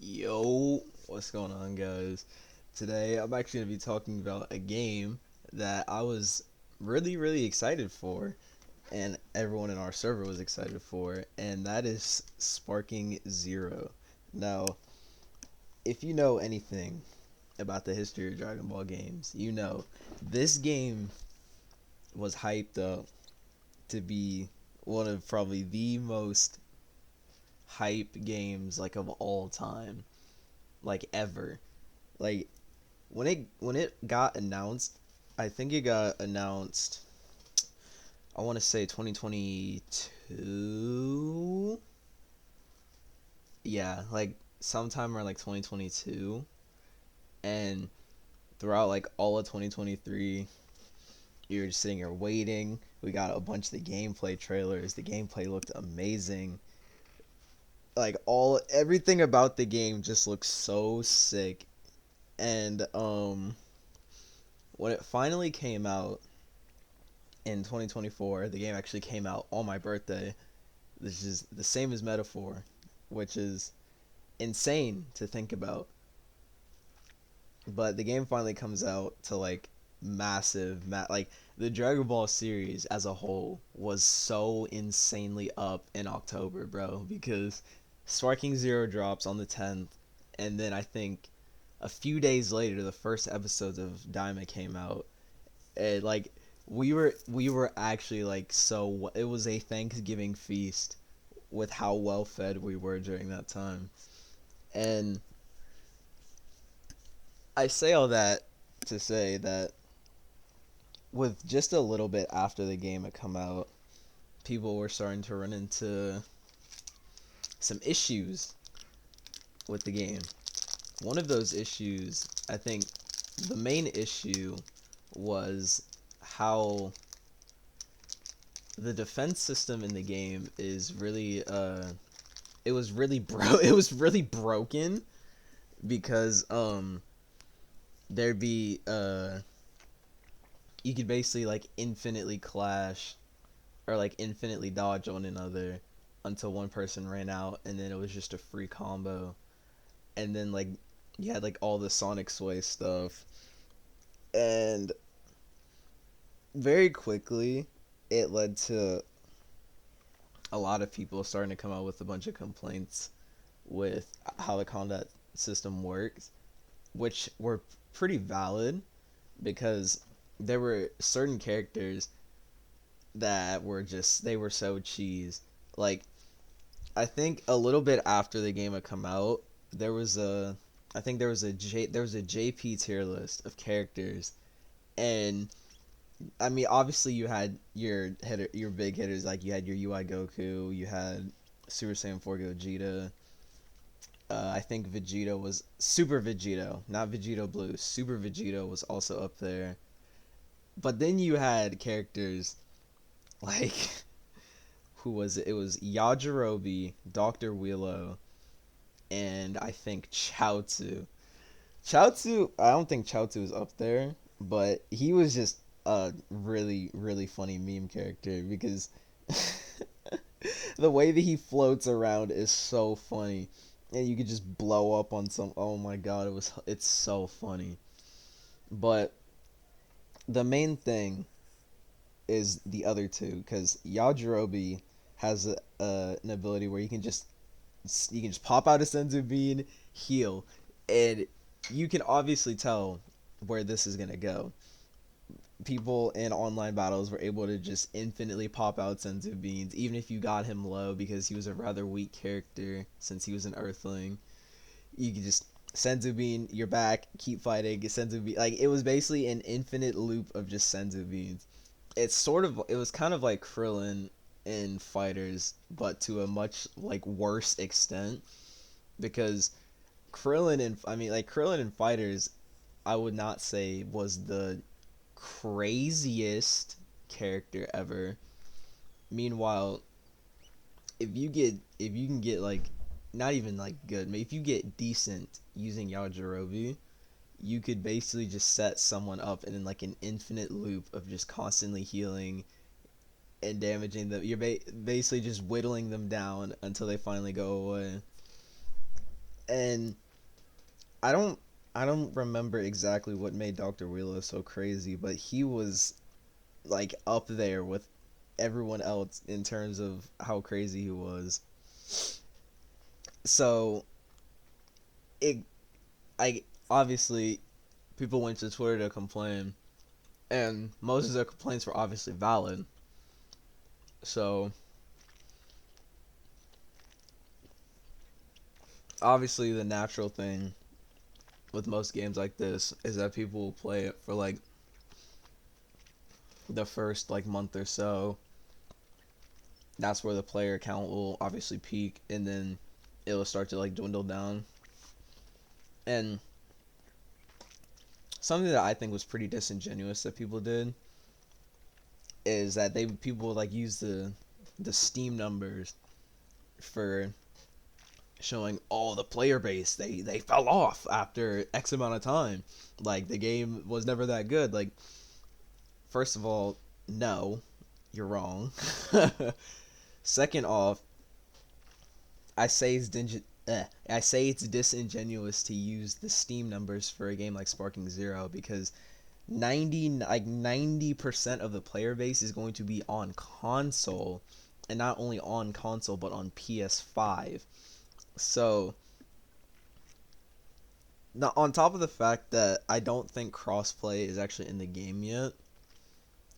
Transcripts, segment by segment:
Yo, what's going on, guys? Today I'm actually going to be talking about a game that I was really excited for, and everyone in our server was excited for, and that is Sparking Zero. Now, if you know anything about the history of Dragon Ball games, you know this game was hyped up to be one of probably the most hype games like of all time, like ever. Like when it got announced, I think it got announced. I want to say 2022. Yeah, like sometime around like 2022, and throughout like all of 2023, you're just sitting here waiting. We got a bunch of the gameplay trailers. The gameplay looked amazing. Like everything about the game just looks so sick. And when it finally came out in 2024, the game actually came out on my birthday. This is the same as Metaphor, which is insane to think about. But the game finally comes out to like like the Dragon Ball series as a whole was so insanely up in October, bro, because Sparking Zero drops on the 10th, and then I think a few days later the first episodes of Diamond came out. And like we were actually like, so it was a Thanksgiving feast with how well fed we were during that time. And I say all that to say that with just a little bit after the game had come out, people were starting to run into some issues with the game. One of those issues, I think the main issue, was how the defense system in the game is really it was really it was really broken, because there'd be you could basically like infinitely clash or like infinitely dodge one another until one person ran out, and then it was just a free combo. And then like you had like all the Sonic Sway stuff, and very quickly it led to a lot of people starting to come out with a bunch of complaints with how the combat system works, which were pretty valid, because there were certain characters that were just, they were so cheese. Like, I think a little bit after the game had come out, there was a I think there was a JP tier list of characters, and I mean obviously you had your big hitters, like you had your UI Goku, you had Super Saiyan 4 Gogeta. I think Vegeta was Super Vegito, not Vegito Blue. Super Vegito was also up there. But then you had characters like who was it? It was Yajirobe, Doctor Willow, and I think Chaozu. Chaozu, I don't think Chaozu is up there, but he was just a really funny meme character, because the way that he floats around is so funny, and you could just blow up on some. Oh my god, it's so funny. But the main thing is the other two, because Yajirobe has an ability where you can just pop out a senzu bean, heal, and you can obviously tell where this is gonna go. People in online battles were able to just infinitely pop out senzu beans, even if you got him low, because he was a rather weak character since he was an Earthling. You could just senzu bean, you're back, keep fighting, senzu bean. Like, it was basically an infinite loop of just senzu beans. It was kind of like Krillin in Fighters, but to a much like worse extent, because Krillin in Fighters, I would not say was the craziest character ever. Meanwhile, if you can get like, not even like good, if you get decent using Yajirobe, you could basically just set someone up in like an infinite loop of just constantly healing and damaging them. You're basically just whittling them down until they finally go away. And I don't I don't remember exactly what made Dr. Wheeler so crazy, but he was like up there with everyone else in terms of how crazy he was. So it I obviously people went to Twitter to complain, and most of their complaints were obviously valid. So obviously the natural thing with most games like this is that people will play it for like the first like month or so. That's where the player count will obviously peak, and then it will start to like dwindle down. And something that I think was pretty disingenuous that people did is that people would like use the Steam numbers for showing the player base they fell off after X amount of time. Like the game was never that good. Like first of all, no, you're wrong. Second off, I say it's I say it's disingenuous to use the Steam numbers for a game like Sparking Zero because 90% of the player base is going to be on console, and not only on console but on PS5. So now, on top of the fact that I don't think crossplay is actually in the game yet,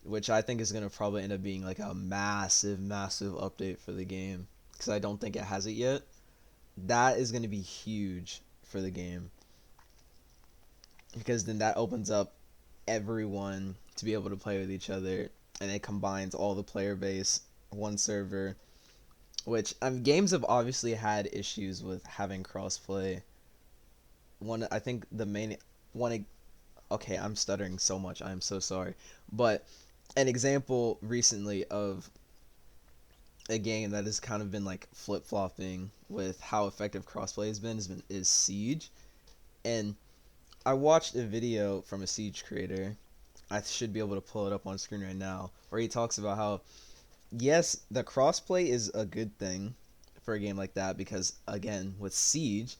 which I think is going to probably end up being like a massive, massive update for the game, because I don't think it has it yet. That is going to be huge for the game, because then that opens up everyone to be able to play with each other, and it combines all the player base, one server, which games have obviously had issues with having crossplay. I think the main one. Okay, I'm stuttering so much. I am so sorry. But an example recently of a game that has kind of been like flip flopping with how effective crossplay is Siege. And I watched a video from a Siege creator. I should be able to pull it up on screen right now, where he talks about how yes, the crossplay is a good thing for a game like that because again, with Siege,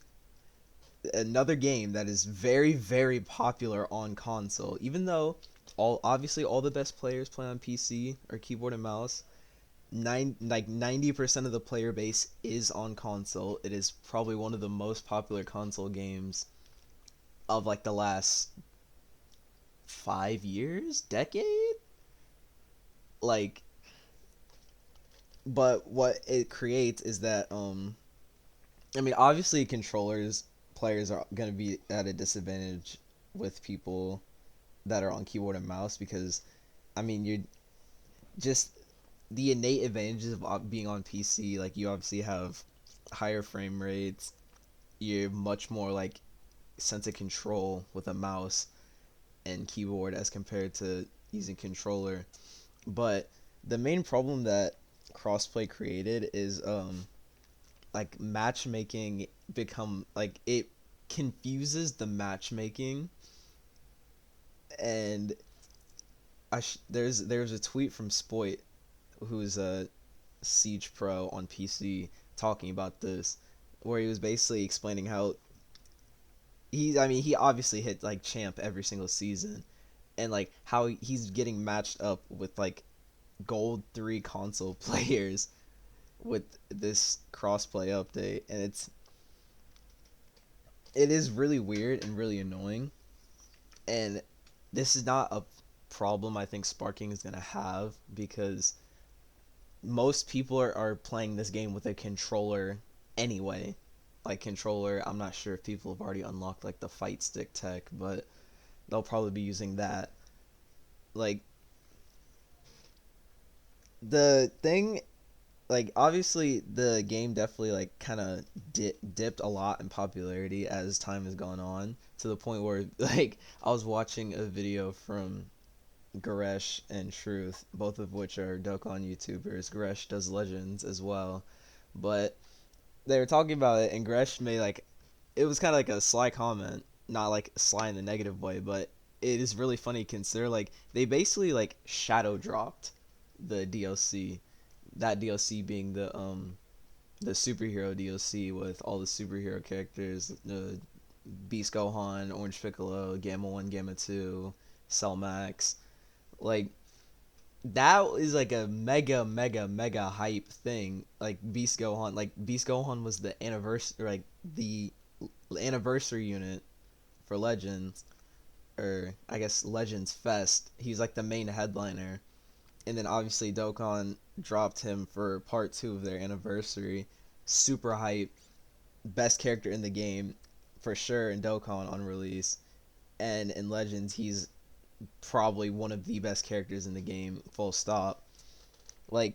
another game that is very very popular on console, even though all the best players play on PC or keyboard and mouse. 90% of the player base is on console. It is probably one of the most popular console games of like the last 5 years, decade. Like, but what it creates is that I mean, obviously controllers players are going to be at a disadvantage with people that are on keyboard and mouse because I mean, you're just the innate advantages of being on PC. Like you obviously have higher frame rates. You're much more like sense of control with a mouse and keyboard as compared to using controller. But the main problem that crossplay created is like matchmaking become like it confuses the matchmaking. And there's a tweet from Spoit, who's a Siege Pro on PC, talking about this, where he was basically explaining how he obviously hit like champ every single season, and like how he's getting matched up with like gold 3 console players with this crossplay update, and it is really weird and really annoying. And this is not a problem I think Sparking is going to have because most people are playing this game with a controller anyway. Like controller, I'm not sure if people have already unlocked like the fight stick tech, but they'll probably be using that. Like the thing, like obviously the game definitely like kind of dipped a lot in popularity as time has gone on, to the point where like I was watching a video from Goresh and Truth, both of which are Dokkan YouTubers. Goresh does Legends as well, but they were talking about it, and Gresh made like it was kind of like a sly comment, not like sly in the negative way, but it is really funny. Consider like they basically like shadow dropped the DLC, that DLC being the the superhero DLC with all the superhero characters, Beast Gohan, Orange Piccolo, Gamma 1, Gamma 2, Cell Max. Like, that is like a mega, mega, mega hype thing. Like, Beast Gohan was the anniversary, like, the anniversary unit for Legends, or I guess Legends Fest. He's like the main headliner. And then obviously Dokkan dropped him for part 2 of their anniversary. Super hype, best character in the game for sure in Dokkan on release, and in Legends he's probably one of the best characters in the game. Full stop. Like,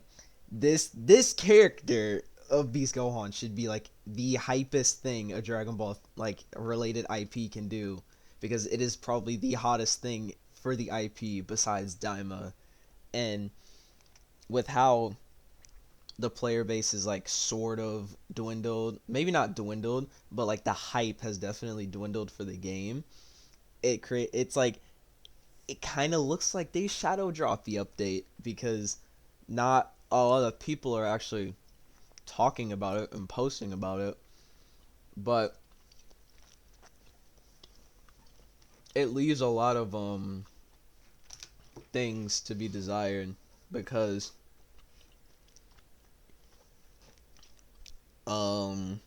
this character of Beast Gohan should be like the hypest thing a Dragon Ball like related IP can do, because it is probably the hottest thing for the IP besides Daima. And with how the player base is like sort of dwindled, maybe not dwindled, but like the hype has definitely dwindled for the game. It's like, it kind of looks like they shadow dropped the update, because not a lot of people are actually talking about it and posting about it, but it leaves a lot of things to be desired, because um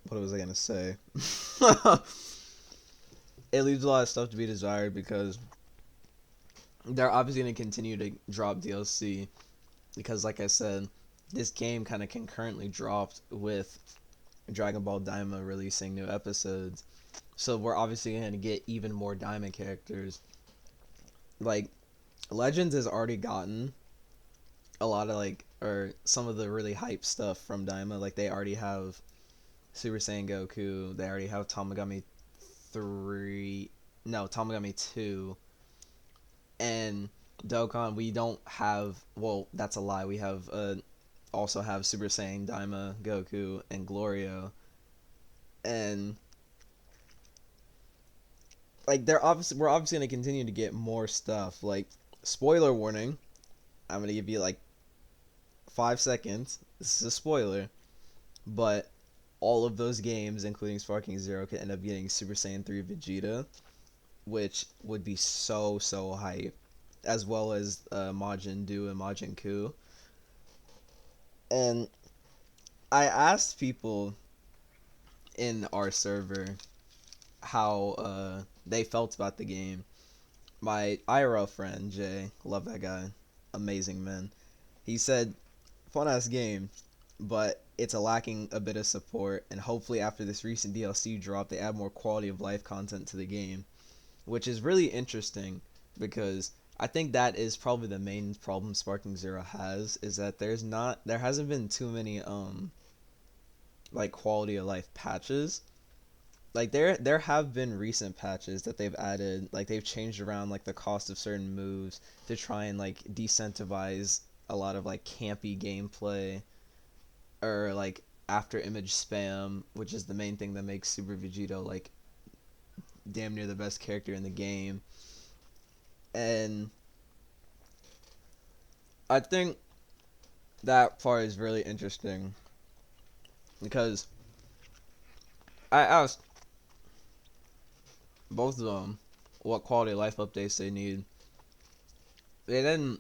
what was I gonna say? It leaves a lot of stuff to be desired, because they're obviously going to continue to drop DLC, because like I said, this game kind of concurrently dropped with Dragon Ball Daima releasing new episodes. So we're obviously going to get even more Daima characters. Like, Legends has already gotten a lot of like, or some of the really hype stuff from Daima. Like, they already have Super Saiyan Goku, they already have Tamagami 3, no, Tamagami 2, and Dokkan we don't have, well, that's a lie, we have also have Super Saiyan, Daima, Goku, and Glorio. And like, we're obviously going to continue to get more stuff. Like, spoiler warning, I'm going to give you like 5 seconds, this is a spoiler, but all of those games, including Sparking Zero, could end up getting Super Saiyan 3 Vegeta, which would be so, so hype, as well as Majin Du and Majin Ku. And I asked people in our server how they felt about the game. My IRL friend, Jay, love that guy, amazing man, he said, fun ass game, but it's lacking a bit of support, and hopefully after this recent DLC drop, they add more quality of life content to the game, which is really interesting, because I think that is probably the main problem Sparking Zero has, is that there hasn't been too many like quality of life patches. Like, there have been recent patches that they've added, like they've changed around like the cost of certain moves to try and like decentivize a lot of like campy gameplay, or like after image spam, which is the main thing that makes Super Vegito like damn near the best character in the game. And I think that part is really interesting, because I asked both of them what quality of life updates they need. They didn't.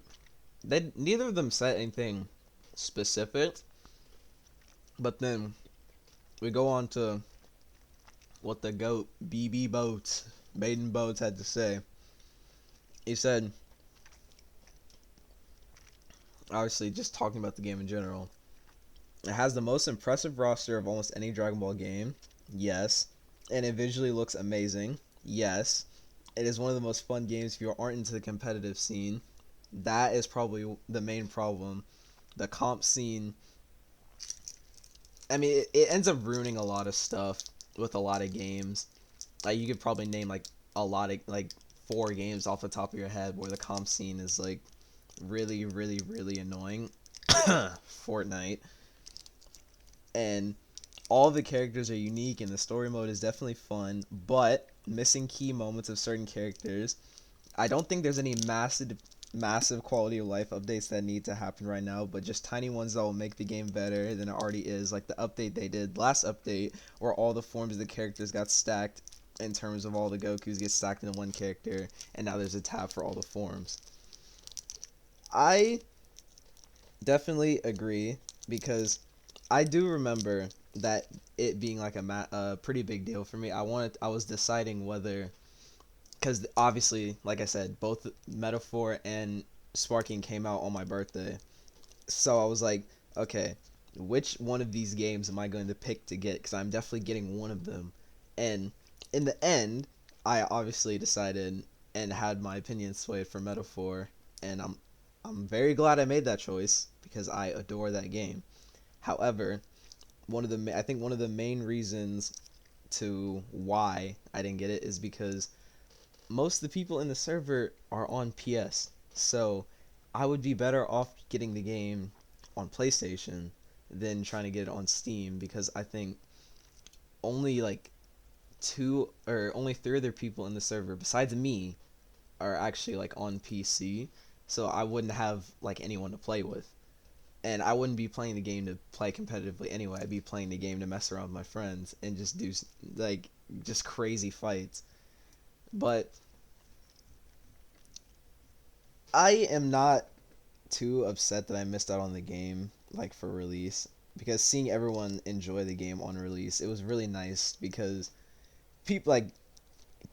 Neither of them said anything specific. But then we go on to what the GOAT BB Boats, Baden Boats, had to say. He said, obviously just talking about the game in general, it has the most impressive roster of almost any Dragon Ball game. Yes. And it visually looks amazing. Yes. It is one of the most fun games if you aren't into the competitive scene. That is probably the main problem. The comp scene, I mean, it ends up ruining a lot of stuff with a lot of games. Like, you could probably name like a lot of like 4 games off the top of your head where the comp scene is like really, really, really annoying. Fortnite. And all the characters are unique, and the story mode is definitely fun, but missing key moments of certain characters. I don't think there's any massive quality of life updates that need to happen right now, but just tiny ones that will make the game better than it already is. Like the update they did last update, where all the forms of the characters got stacked in terms of all the Gokus get stacked into one character, and now there's a tab for all the forms. I definitely agree because I do remember that it being like a pretty big deal for me. I was deciding whether, because obviously, like I said, both Metaphor and Sparking came out on my birthday. So I was like, okay, which one of these games am I going to pick to get? Because I'm definitely getting one of them. And in the end, I obviously decided and had my opinion swayed for Metaphor, and I'm very glad I made that choice because I adore that game. However, I think one of the main reasons to why I didn't get it is because most of the people in the server are on PS. So I would be better off getting the game on PlayStation than trying to get it on Steam because I think only like only three other people in the server besides me are actually like on PC. So I wouldn't have like anyone to play with. And I wouldn't be playing the game to play competitively anyway. I'd be playing the game to mess around with my friends and just do like just crazy fights. But I am not too upset that I missed out on the game like for release because seeing everyone enjoy the game on release, it was really nice because people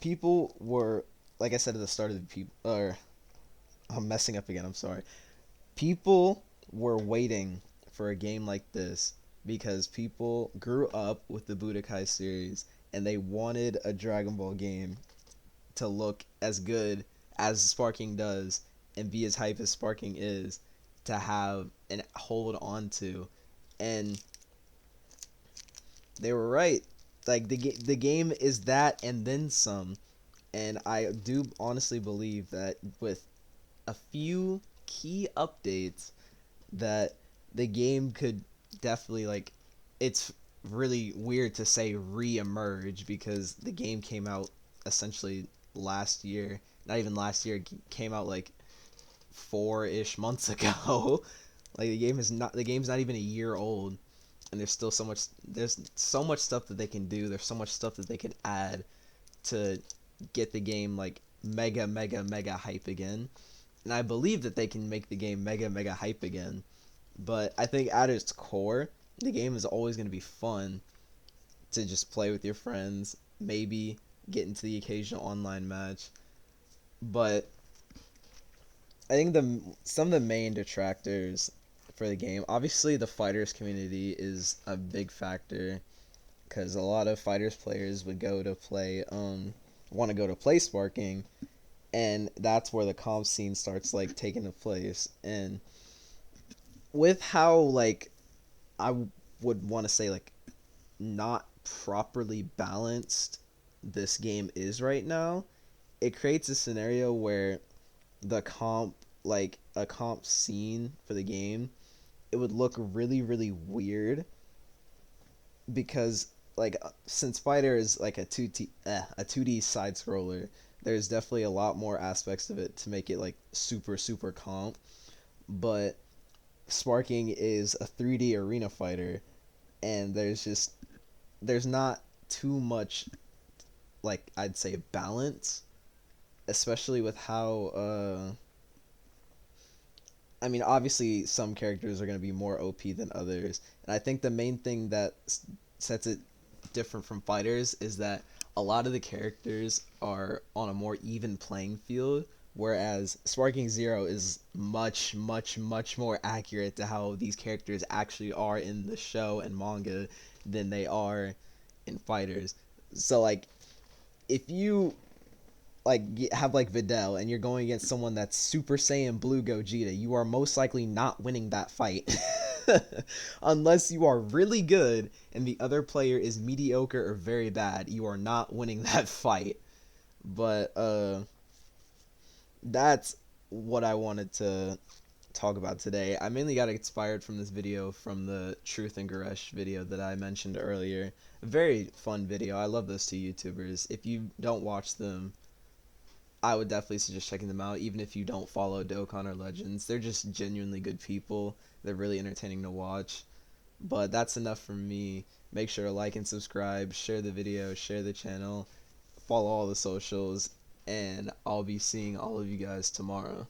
people were like I said at the start of the people or I'm messing up again, I'm sorry. People were waiting for a game like this because people grew up with the Budokai series and they wanted a Dragon Ball game to look as good as Sparking does and be as hype as Sparking is to have and hold on to. And they were right. Like the game is that and then some. And I do honestly believe that with a few key updates that the game could definitely like it's really weird to say re-emerge because the game came out essentially last year. Not even last year, it came out like 4-ish months ago. Like the game's not even a year old and there's so much stuff that they can do. There's so much stuff that they can add to get the game like mega mega mega hype again. And I believe that they can make the game mega mega hype again. But I think at its core, the game is always going to be fun to just play with your friends, maybe get into the occasional online match. But I think the some of the main detractors for the game, obviously the fighters community is a big factor because a lot of fighters players would go to play want to go to play Sparking, and that's where the comp scene starts like taking the place. And with how like I would want to say like not properly balanced this game is right now, it creates a scenario where the comp like a comp scene for the game, it would look really really weird because like since Fighter is like a 2D side scroller, there's definitely a lot more aspects of it to make it like super super comp. But Sparking is a 3D arena fighter, and there's not too much like I'd say balance, especially with how I mean obviously some characters are going to be more OP than others, and I think the main thing that sets it different from fighters is that a lot of the characters are on a more even playing field, whereas Sparking Zero is much much much more accurate to how these characters actually are in the show and manga than they are in fighters. So like if you like have like Videl and you're going against someone that's Super Saiyan Blue Gogeta, you are most likely not winning that fight. Unless you are really good and the other player is mediocre or very bad, you are not winning that fight. But that's what I wanted to talk about today. I mainly got inspired from this video from the Truth and Goresh video that I mentioned earlier. A very fun video. I love those two YouTubers. If you don't watch them, I would definitely suggest checking them out, even if you don't follow Dokkan or Legends. They're just genuinely good people. They're really entertaining to watch. But that's enough from me. Make sure to like and subscribe, share the video, share the channel, follow all the socials, and I'll be seeing all of you guys tomorrow.